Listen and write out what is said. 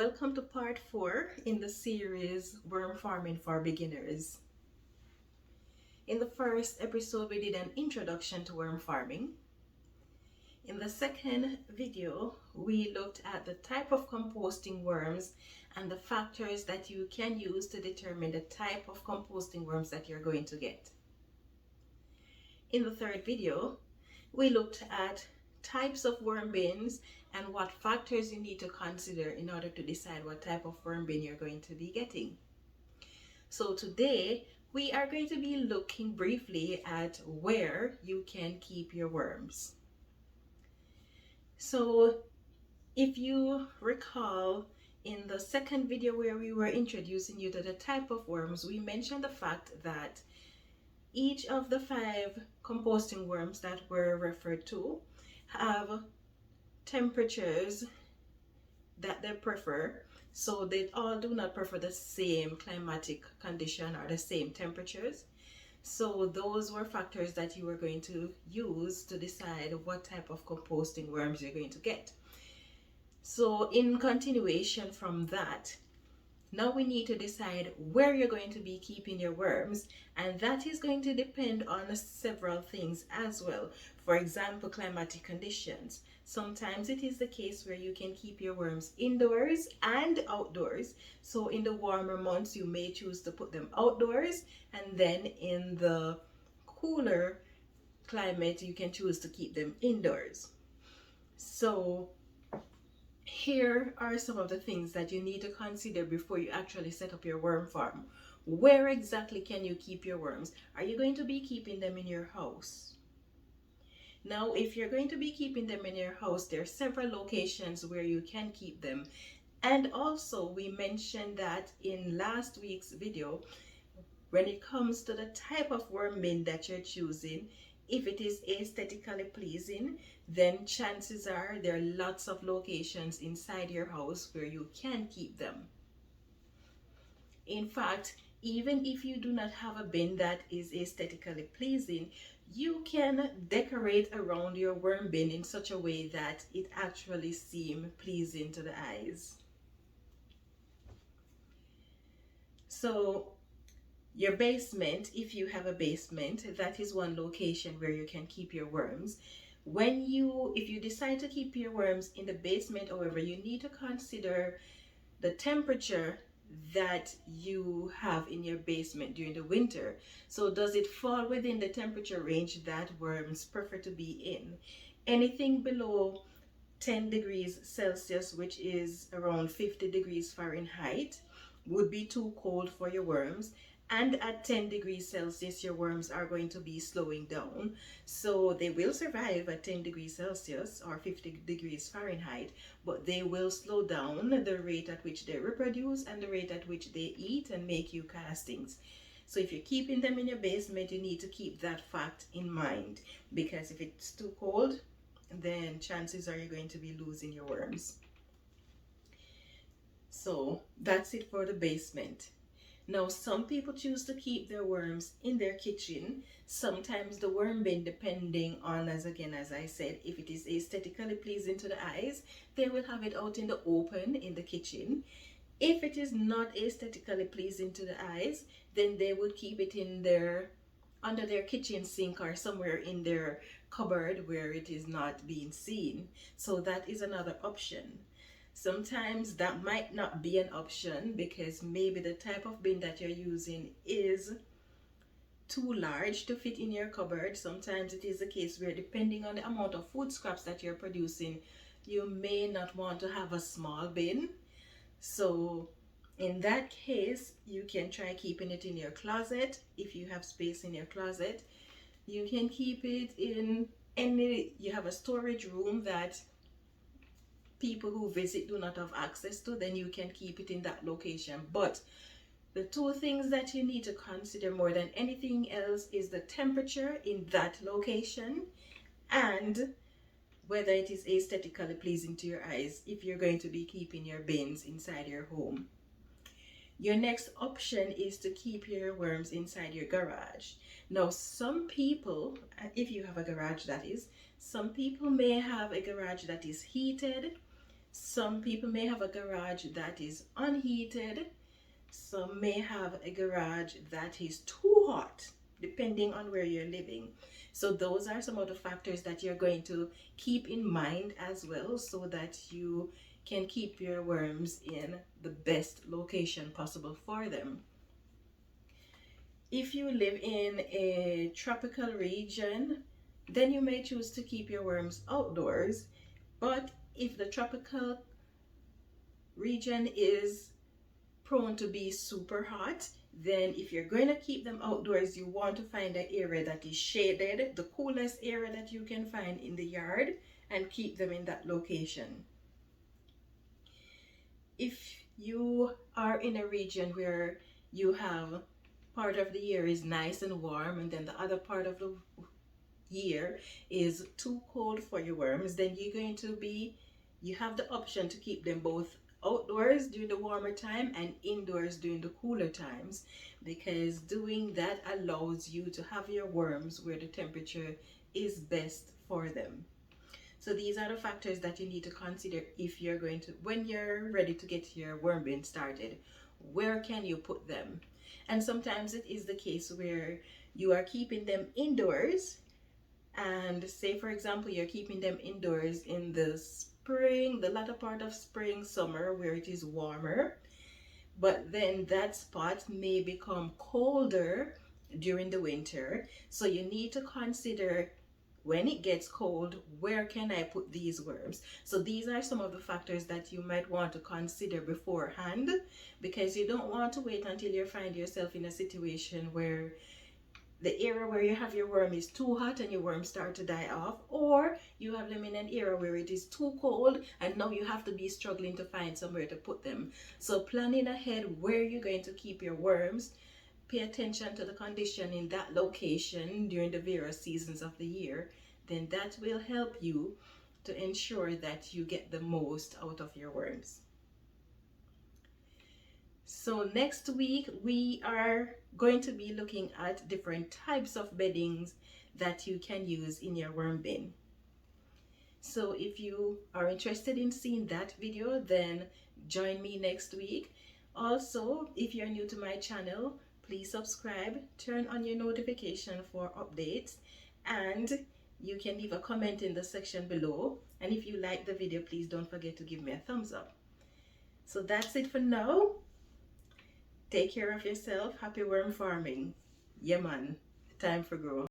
Welcome to part 4 in the series Worm Farming for Beginners. In the first episode, we did an introduction to worm farming. In the second video, we looked at the type of composting worms and the factors that you can use to determine the type of composting worms that you're going to get. In the third video, we looked at types of worm bins and what factors you need to consider in order to decide what type of worm bin you're going to be getting. So today we are going to be looking briefly at where you can keep your worms. So if you recall, in the second video where we were introducing you to the type of worms, we mentioned the fact that each of the 5 composting worms that were referred to have temperatures that they prefer, so they all do not prefer the same climatic condition or the same temperatures. So those were factors that you were going to use to decide what type of composting worms you're going to get. So in continuation from that, now we need to decide where you're going to be keeping your worms, and that is going to depend on several things as well. For example, climatic conditions. Sometimes it is the case where you can keep your worms indoors and outdoors. So in the warmer months, you may choose to put them outdoors, and then in the cooler climate, you can choose to keep them indoors. So here are some of the things that you need to consider before you actually set up your worm farm. Where exactly can you keep your worms? Are you going to be keeping them in your house? Now, if you're going to be keeping them in your house, there are several locations where you can keep them. And also, we mentioned that in last week's video, when it comes to the type of worm bin that you're choosing, if it is aesthetically pleasing, then chances are there are lots of locations inside your house where you can keep them. In fact, even if you do not have a bin that is aesthetically pleasing, you can decorate around your worm bin in such a way that it actually seems pleasing to the eyes. So your basement, if you have a basement, that is one location where you can keep your worms. If you decide to keep your worms in the basement, however, you need to consider the temperature that you have in your basement during the winter. So does it fall within the temperature range that worms prefer to be in? Anything below 10 degrees Celsius, which is around 50 degrees Fahrenheit, would be too cold for your worms. And at 10 degrees Celsius, your worms are going to be slowing down. So they will survive at 10 degrees Celsius or 50 degrees Fahrenheit, but they will slow down the rate at which they reproduce and the rate at which they eat and make you castings. So if you're keeping them in your basement, you need to keep that fact in mind, because if it's too cold, then chances are you're going to be losing your worms. So that's it for the basement. Now, some people choose to keep their worms in their kitchen. Sometimes the worm bin, depending on, as I said, if it is aesthetically pleasing to the eyes, they will have it out in the open in the kitchen. If it is not aesthetically pleasing to the eyes, then they would keep it in under their kitchen sink or somewhere in their cupboard where it is not being seen. So that is another option. Sometimes that might not be an option because maybe the type of bin that you're using is too large to fit in your cupboard. Sometimes it is the case where, depending on the amount of food scraps that you're producing, you may not want to have a small bin. So in that case, you can try keeping it in your closet. If you have space in your closet, you can keep it in you have a storage room that people who visit do not have access to, then you can keep it in that location. But the 2 things that you need to consider more than anything else is the temperature in that location and whether it is aesthetically pleasing to your eyes if you're going to be keeping your bins inside your home. Your next option is to keep your worms inside your garage. Now, some people, if you have a garage that is, some people may have a garage that is heated. Some people may have a garage that is unheated. Some may have a garage that is too hot, depending on where you're living. So those are some of the factors that you're going to keep in mind as well, so that you can keep your worms in the best location possible for them. If you live in a tropical region, then you may choose to keep your worms outdoors. But if the tropical region is prone to be super hot, then if you're going to keep them outdoors, you want to find an area that is shaded, the coolest area that you can find in the yard, and keep them in that location. If you are in a region where you have part of the year is nice and warm, and then the other part of the year is too cold for your worms, then you have the option to keep them both outdoors during the warmer time and indoors during the cooler times, because doing that allows you to have your worms where the temperature is best for them. So these are the factors that you need to consider if you're going to, when you're ready to get your worm bin started. Where can you put them? And sometimes it is the case where you are keeping them indoors, and say for example you're keeping them indoors in the spring, the latter part of spring, summer, where it is warmer, but then that spot may become colder during the winter. So you need to consider, when it gets cold, where can I put these worms? So these are some of the factors that you might want to consider beforehand, because you don't want to wait until you find yourself in a situation where the area where you have your worm is too hot and your worms start to die off, or you have them in an area where it is too cold and now you have to be struggling to find somewhere to put them. So planning ahead where you're going to keep your worms, pay attention to the condition in that location during the various seasons of the year, then that will help you to ensure that you get the most out of your worms. So next week we are going to be looking at different types of beddings that you can use in your worm bin. So if you are interested in seeing that video, then join me next week. Also, if you're new to my channel, please subscribe, turn on your notification for updates, and you can leave a comment in the section below. And if you like the video, please don't forget to give me a thumbs up. So that's it for now. Take care of yourself. Happy worm farming. Yeah man, time for grow.